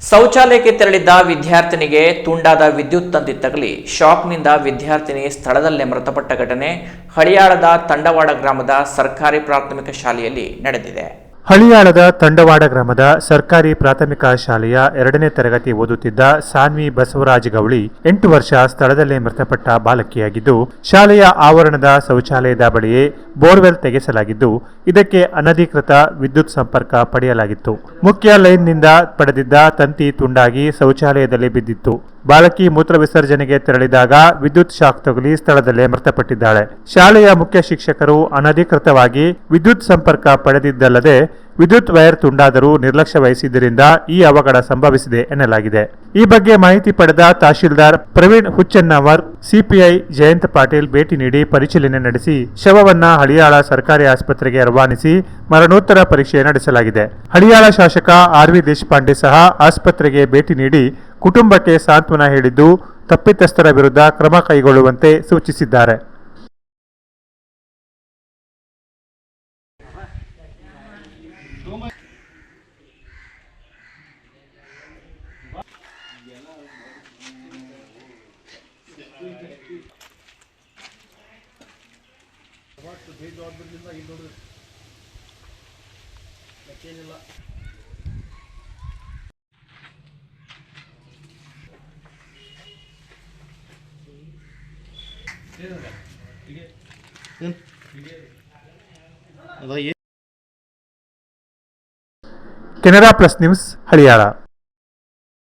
ಶೌಚಾಲಯಕ್ಕೆ ತೆರಳಿದ್ದ ವಿದ್ಯಾರ್ಥಿನಿಗೆ ತುಂಡಾದ ವಿದ್ಯುತ್ ತಂತಿ ತಗುಲಿ ಶಾಕ್ನಿಂದ ವಿದ್ಯಾರ್ಥಿನಿ ಸ್ಥಳದಲ್ಲೇ ಮೃತಪಟ್ಟ ಘಟನೆ ಹಳಿಯಾಳದ ತಂಡವಾಡ ಗ್ರಾಮದ ಸರ್ಕಾರಿ ಪ್ರಾಥಮಿಕ ಶಾಲೆಯಲ್ಲಿ ನಡೆದಿದೆ. ಹಳಿಯಾಳದ ತಂಡವಾಡ ಗ್ರಾಮದ ಸರ್ಕಾರಿ ಪ್ರಾಥಮಿಕ ಶಾಲೆಯ 2ನೇ ತರಗತಿ ಓದುತ್ತಿದ್ದ ಸಾನ್ವಿ ಬಸವರಾಜ ಗೌಳಿ 8 ವರ್ಷ ಸ್ಥಳದಲ್ಲೇ ಮೃತಪಟ್ಟ ಬಾಲಕಿಯಾಗಿದ್ದು, ಶಾಲೆಯ ಆವರಣದ ಶೌಚಾಲಯದ ಬಳಿಯೇ ಬೋರ್ವೆಲ್ ತೆಗೆಸಲಾಗಿದ್ದು, ಇದಕ್ಕೆ ಅನಧಿಕೃತ ವಿದ್ಯುತ್ ಸಂಪರ್ಕ ಪಡೆಯಲಾಗಿತ್ತು. ಮುಖ್ಯ ಲೈನ್ನಿಂದ ಪಡೆದಿದ್ದ ತಂತಿ ತುಂಡಾಗಿ ಶೌಚಾಲಯದಲ್ಲಿ ಬಿದ್ದಿತ್ತು. ಬಾಲಕಿ ಮೂತ್ರ ವಿಸರ್ಜನೆಗೆ ತೆರಳಿದಾಗ ವಿದ್ಯುತ್ ಶಾಕ್ ತಗುಲಿ ಸ್ಥಳದಲ್ಲೇ ಮೃತಪಟ್ಟಿದ್ದಾಳೆ. ಶಾಲೆಯ ಮುಖ್ಯ ಶಿಕ್ಷಕರು ಅನಧಿಕೃತವಾಗಿ ವಿದ್ಯುತ್ ಸಂಪರ್ಕ ಪಡೆದಿದ್ದಲ್ಲದೆ ವಿದ್ಯುತ್ ವೈರ್ ತುಂಡಾದರೂ ನಿರ್ಲಕ್ಷ್ಯ ವಹಿಸಿದ್ದರಿಂದ ಈ ಅವಘಡ ಸಂಭವಿಸಿದೆ ಎನ್ನಲಾಗಿದೆ. ಈ ಬಗ್ಗೆ ಮಾಹಿತಿ ಪಡೆದ ತಹಶೀಲ್ದಾರ್ ಪ್ರವೀಣ್ ಹುಚ್ಚನ್ನವರ್, ಸಿಪಿಐ ಜಯಂತ್ ಪಾಟೀಲ್ ಭೇಟಿ ನೀಡಿ ಪರಿಶೀಲನೆ ನಡೆಸಿ ಶವವನ್ನ ಹಳಿಯಾಳ ಸರ್ಕಾರಿ ಆಸ್ಪತ್ರೆಗೆ ರವಾನಿಸಿ ಮರಣೋತ್ತರ ಪರೀಕ್ಷೆ ನಡೆಸಲಾಗಿದೆ. ಹಳಿಯಾಳ ಶಾಸಕ ಆರ್.ವಿ. ದೇಶಪಾಂಡೆ ಸಹ ಆಸ್ಪತ್ರೆಗೆ ಭೇಟಿ ನೀಡಿ ಕುಟುಂಬಕ್ಕೆ ಸಾಂತ್ವನ ಹೇಳಿದ್ದು, ತಪ್ಪಿತಸ್ಥರ ವಿರುದ್ಧ ಕ್ರಮ ಕೈಗೊಳ್ಳುವಂತೆ ಸೂಚಿಸಿದ್ದಾರೆ. Canara plus news Haliyal.